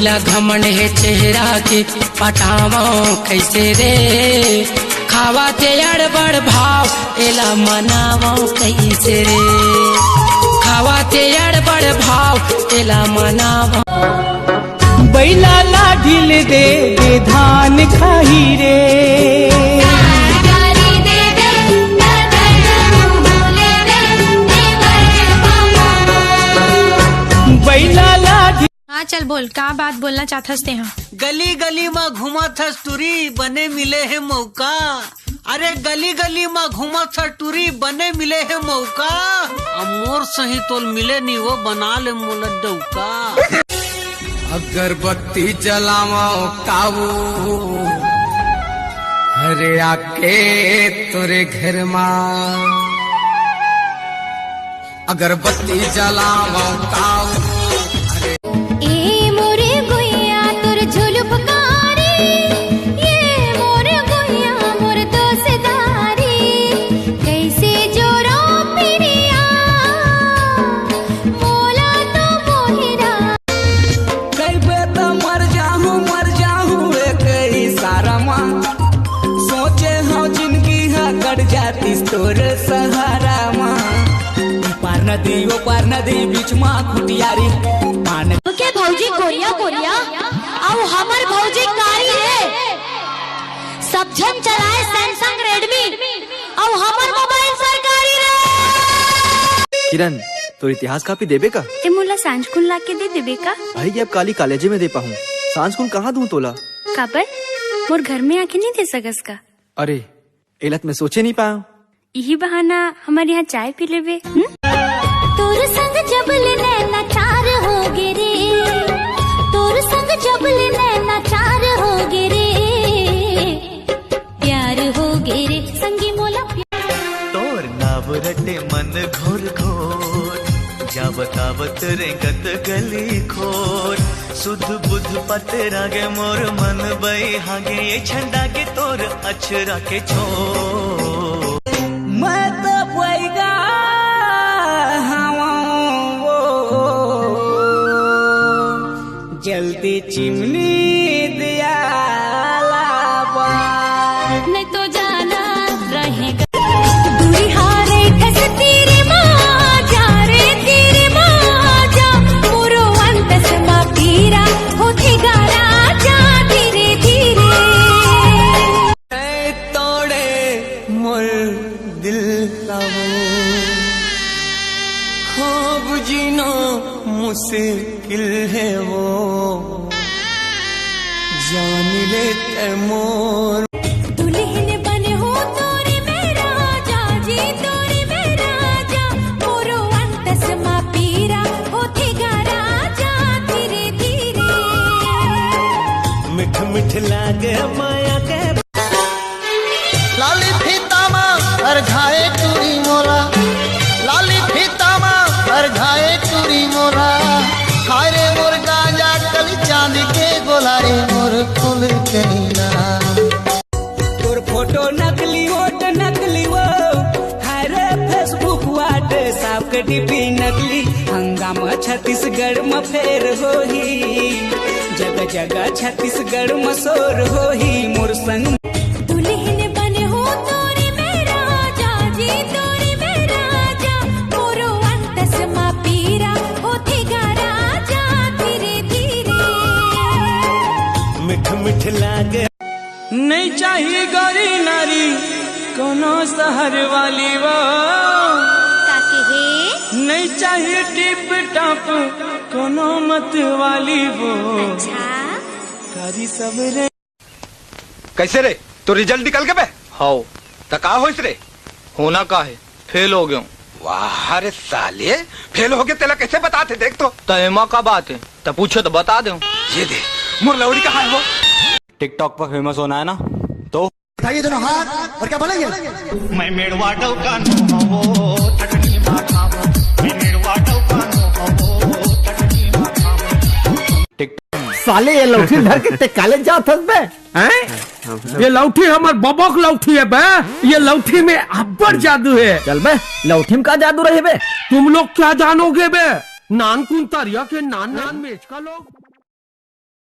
कैला घमंड है चेहरा के पटावा कैसे रे खावा ते अड़बड़ भाव एला मनावा कैसे रे खावा ते अड़बड़ भाव एला मनावा बैला लाढिल दे धान खाही रे बैला लाढिल। हाँ चल बोल, क्या बात बोलना चाहते हैं? गली गली में घुमा था टूरी बने मिले है मौका। अरे गली गली में घुमा था टूरी बने मिले है मौका। मोर सही तोल मिले नहीं वो बना ले मोला डौका। अगरबत्ती जलाओ काबू अरे आके तोरे घर माँ अगरबत्ती जलाओ काबू तोर सहारा पार नदी वो पार नदी बीच में खुटियारी के भौजी कोरिया कोरिया अब हमर भौजी कारी रे सब जन चलाए सैमसंग रेडमी अब हमर मोबाइल सरकारी रे। किरण तो इतिहास कापी देबे का ते मोला सांझकुन ला के दे देबे का भाई ये अब काली कॉलेज में दे पाऊँ सांझकुन कहाँ दूं तोला काबर मोर घर में आके नहीं दे सकस का। अरे एलत में सोचे नहीं पाऊँ यही बहाना हमारे यहाँ चाय पी लेवे। तोर संग जबल नैना चार हो गे रे तोर संग जबल नैना चार हो गे रे प्यार हो गे रे संगी मोला तोर नाव रटे मन घोर घोर जावत आवत रेंगत गली खोर सुध बुध पतेरा गे मोर मन बई हागे ये झंडा के तोर अछरा के छोर मैं तो पैगा जल्दी चिमनी दिया नहीं तो जाना रहेगा दूरी हारे कस तेरे माँ जा रे तेरे माँ जा पूरो अंतस मा पीरा होती गारा जा धीरे धीरे तोड़े मोर दिल खूब जीना मुश्किल है वो जान ले मोर दुल्हन बने हो तोरे मेरा जाजी तोरे मेरा जा पूरो अंतस मा पीरा होती गारा जा धीरे धीरे मिठ मिठ लागे माया के लाली फीतामा हर घाए टूरी मोरा लाली फीतामा हर घाए टूरी मोरा हाय रे मोर गांजा कली चांद के गोलाए मोर फूल कहीना तोर फोटो नकली ओट नकली वो हाय रे फेसबुक वाट साफ के डीपी नकली हंगामा छत्तीसगढ़ में फेर होही जगह जगह छत्तीसगढ़ में शोर होही मोर संग दुल्हन बने हो तोरे मेरा जाजी तोरे मेरा जा पूरो अंतस मा पीरा होती गारा जा धीरे धीरे मिठ मिठ लागे नहीं चाहिए गौरी नारी कोनो शहर वाली वो काके हे नहीं चाहिए टिप टॉप कोनो मत वाली वो अच्छा कारी सब रे कैसे रे तो रिजल्ट निकल के बे हाओ तका हो इस रे होना का है फेल हो गया हूँ। वाह रे साले फेल हो गए तेला कैसे बताते देख तो तयमा का बात है तो पूछो तो बता दो। ये दे मोर लौड़ी कहाँ है वो टिकटॉक पर फेमस होना है ना तो उठाइए दोनों हाथ और क्या बोलेंगे मैं मेड़वा डौका नो हवो तटनी माथा मैं मेड़वा डौका नो हवो तटनी माथा साले ये लौठी धर के ते काले जात हस बे हैं? ये लौठी हमार बबक लौठी है बे। ये लौठी में अब्बड़ जादू है। चल बे लौठी में का जादू रहे बे? तुम लोग क्या जानोगे बे? नान कुन तरिया के नान नान मेच का लोग